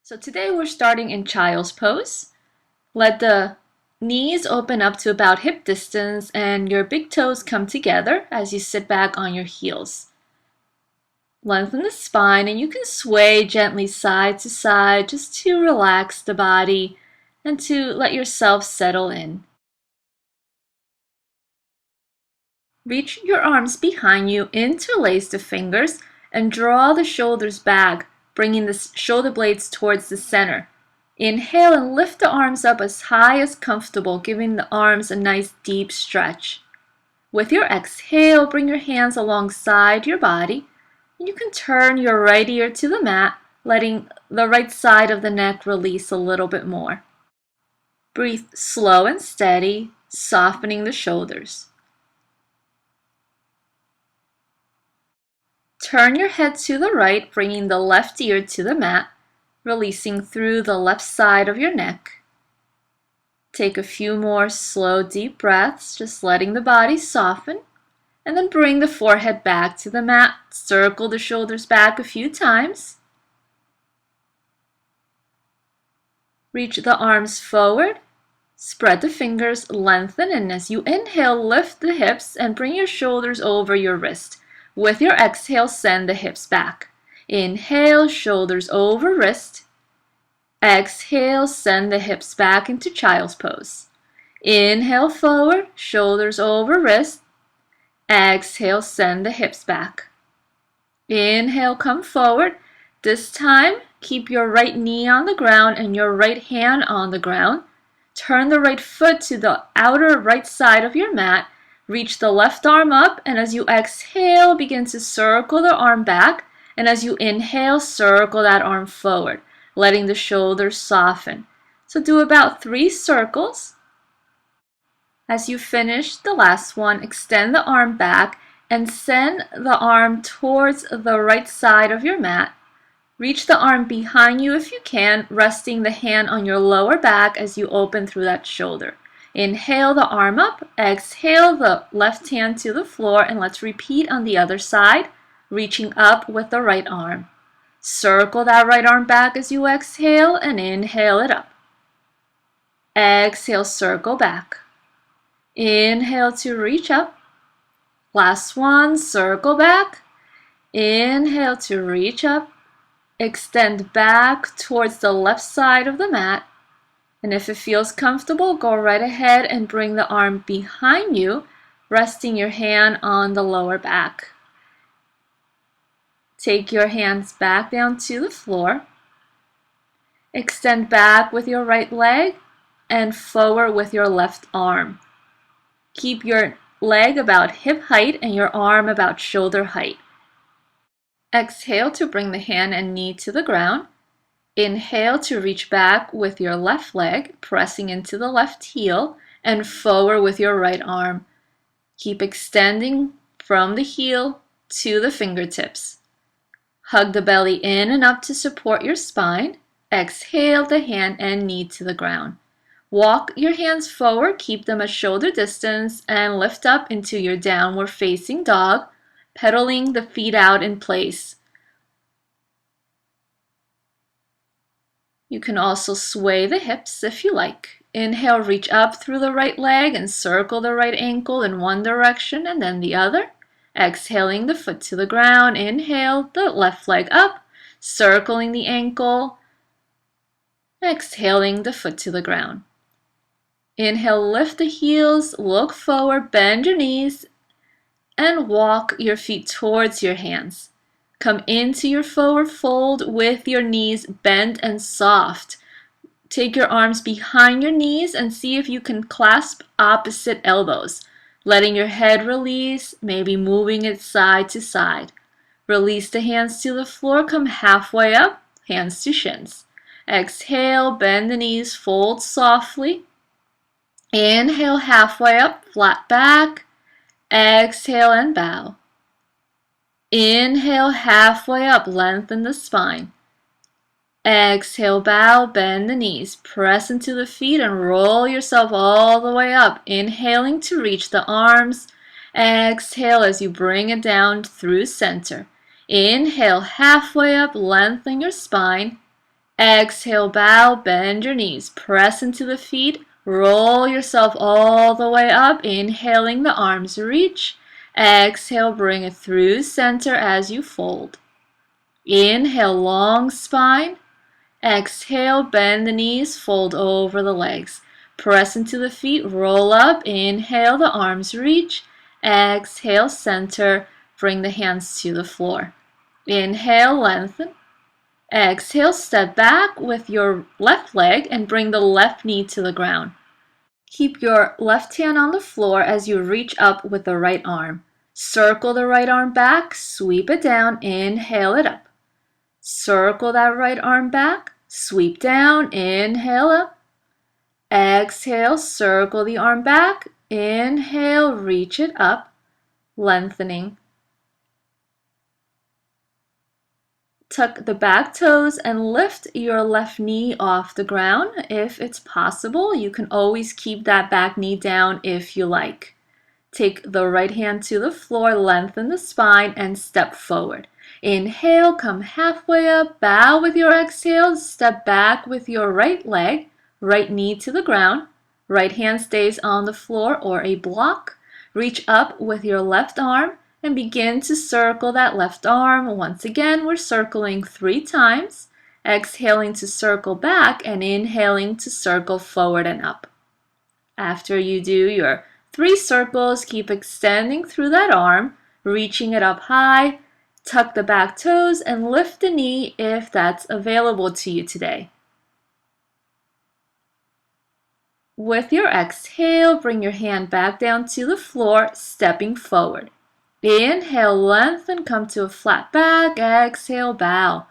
So today we're starting in child's pose. Let the knees open up to about hip distance and your big toes come together as you sit back on your heels. Lengthen the spine and you can sway gently side to side just to relax the body and to let yourself settle in. Reach your arms behind you, interlace the fingers, and draw the shoulders back, bringing the shoulder blades towards the center. Inhale and lift the arms up as high as comfortable, giving the arms a nice deep stretch. With your exhale, bring your hands alongside your body, and you can turn your right ear to the mat, letting the right side of the neck release a little bit more. Breathe slow and steady, softening the shoulders. Turn your head to the right, bringing the left ear to the mat, releasing through the left side of your neck. Take a few more slow, deep breaths, just letting the body soften, and then bring the forehead back to the mat. Circle the shoulders back a few times. Reach the arms forward, spread the fingers, lengthen, and as you inhale, lift the hips and bring your shoulders over your wrist. With your exhale, send the hips back. Inhale, shoulders over wrist. Exhale, send the hips back into child's pose. Inhale forward, shoulders over wrist. Exhale, send the hips back. Inhale, come forward. This time, keep your right knee on the ground and your right hand on the ground. Turn the right foot to the outer right side of your mat. Reach the left arm up, and as you exhale, begin to circle the arm back. And as you inhale, circle that arm forward, letting the shoulders soften. So do about 3 circles. As you finish the last one, extend the arm back and send the arm towards the right side of your mat. Reach the arm behind you if you can, resting the hand on your lower back as you open through that shoulder. Inhale the arm up, exhale the left hand to the floor, and let's repeat on the other side, reaching up with the right arm. Circle that right arm back as you exhale and inhale it up. Exhale, circle back. Inhale to reach up. Last one, circle back. Inhale to reach up. Extend back towards the left side of the mat. And if it feels comfortable, go right ahead and bring the arm behind you, resting your hand on the lower back. Take your hands back down to the floor. Extend back with your right leg and forward with your left arm. Keep your leg about hip height and your arm about shoulder height. Exhale to bring the hand and knee to the ground. Inhale to reach back with your left leg, pressing into the left heel, and forward with your right arm. Keep extending from the heel to the fingertips. Hug the belly in and up to support your spine. Exhale the hand and knee to the ground. Walk your hands forward, keep them at shoulder distance, and lift up into your downward facing dog, pedaling the feet out in place. You can also sway the hips if you like. Inhale, reach up through the right leg and circle the right ankle in one direction and then the other. Exhaling the foot to the ground. Inhale, the left leg up, circling the ankle. Exhaling the foot to the ground. Inhale, lift the heels, look forward, bend your knees, and walk your feet towards your hands. Come into your forward fold with your knees bent and soft. Take your arms behind your knees and see if you can clasp opposite elbows, letting your head release, maybe moving it side to side. Release the hands to the floor, come halfway up, hands to shins. Exhale, bend the knees, fold softly. Inhale, halfway up, flat back. Exhale and bow. Inhale, halfway up, lengthen the spine. Exhale, bow, bend the knees, press into the feet and roll yourself all the way up. Inhaling to reach the arms. Exhale as you bring it down through center. Inhale, halfway up, lengthen your spine. Exhale, bow, bend your knees, press into the feet, roll yourself all the way up, inhaling the arms reach. Exhale, bring it through center as you fold. Inhale, long spine. Exhale, bend the knees, fold over the legs. Press into the feet, roll up, inhale, the arms reach. Exhale, center, bring the hands to the floor. Inhale, lengthen. Exhale, step back with your left leg and bring the left knee to the ground. Keep your left hand on the floor as you reach up with the right arm. Circle the right arm back, sweep it down, inhale it up. Circle that right arm back, sweep down, inhale up. Exhale, circle the arm back, inhale, reach it up, lengthening. Tuck the back toes and lift your left knee off the ground. If it's possible, you can always keep that back knee down if you like. Take the right hand to the floor, lengthen the spine, and step forward. Inhale, come halfway up, bow with your exhale, step back with your right leg, right knee to the ground, right hand stays on the floor or a block. Reach up with your left arm and begin to circle that left arm. Once again, we're circling 3 times, exhaling to circle back and inhaling to circle forward and up. After you do your 3 circles, keep extending through that arm, reaching it up high. Tuck the back toes and lift the knee if that's available to you today. With your exhale, bring your hand back down to the floor, stepping forward. Inhale, lengthen, come to a flat back. Exhale, bow.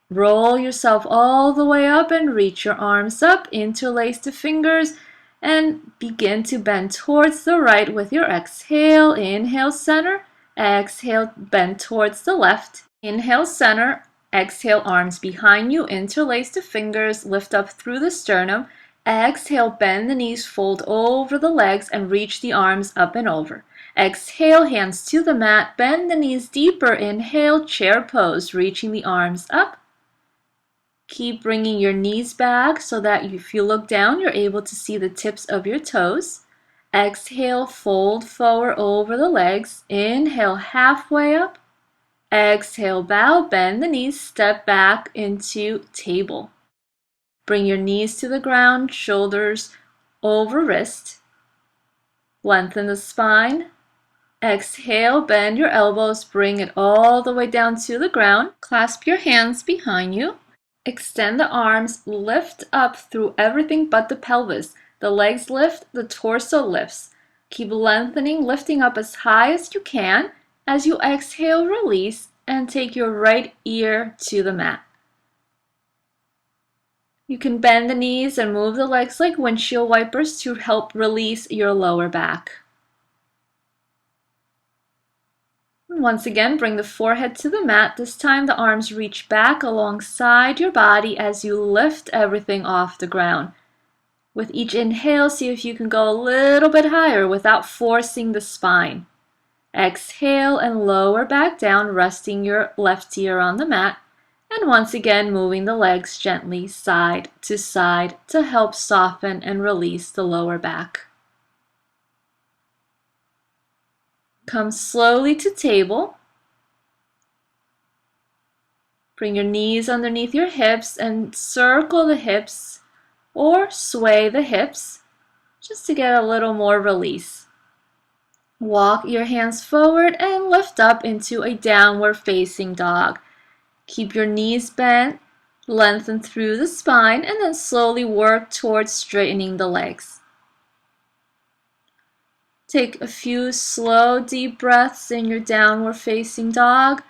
Roll yourself all the way up and reach your arms up, interlace the fingers, and begin to bend towards the right with your exhale. Inhale, center. Exhale, bend towards the left. Inhale, center. Exhale, arms behind you. Interlace the fingers, lift up through the sternum. Exhale, bend the knees, fold over the legs, and reach the arms up and over. Exhale, hands to the mat, bend the knees deeper. Inhale, chair pose, reaching the arms up. Keep bringing your knees back so that if you look down, you're able to see the tips of your toes. Exhale, fold forward over the legs. Inhale, halfway up. Exhale, bow, bend the knees, step back into table. Bring your knees to the ground, shoulders over wrist. Lengthen the spine. Exhale, bend your elbows, bring it all the way down to the ground. Clasp your hands behind you. Extend the arms, lift up through everything but the pelvis. The legs lift, the torso lifts. Keep lengthening, lifting up as high as you can. As you exhale, release, and take your right ear to the mat. You can bend the knees and move the legs like windshield wipers to help release your lower back. Once again, bring the forehead to the mat. This time the arms reach back alongside your body as you lift everything off the ground. With each inhale, see if you can go a little bit higher without forcing the spine. Exhale and lower back down, resting your left ear on the mat. And once again, moving the legs gently side to help soften and release the lower back. Come slowly to table. Bring your knees underneath your hips and circle the hips or sway the hips just to get a little more release. Walk your hands forward and lift up into a downward facing dog. Keep your knees bent, lengthen through the spine, and then slowly work towards straightening the legs. Take a few slow, deep breaths in your downward facing dog,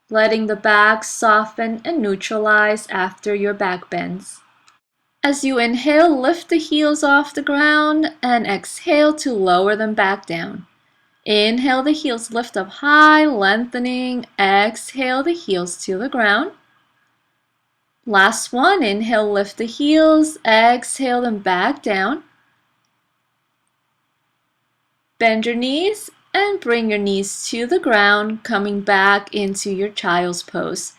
letting the back soften and neutralize after your back bends. As you inhale, lift the heels off the ground and exhale to lower them back down. Inhale, the heels lift up high, lengthening. Exhale, the heels to the ground. Last one, inhale, lift the heels. Exhale them back down. Bend your knees and bring your knees to the ground, coming back into your child's pose.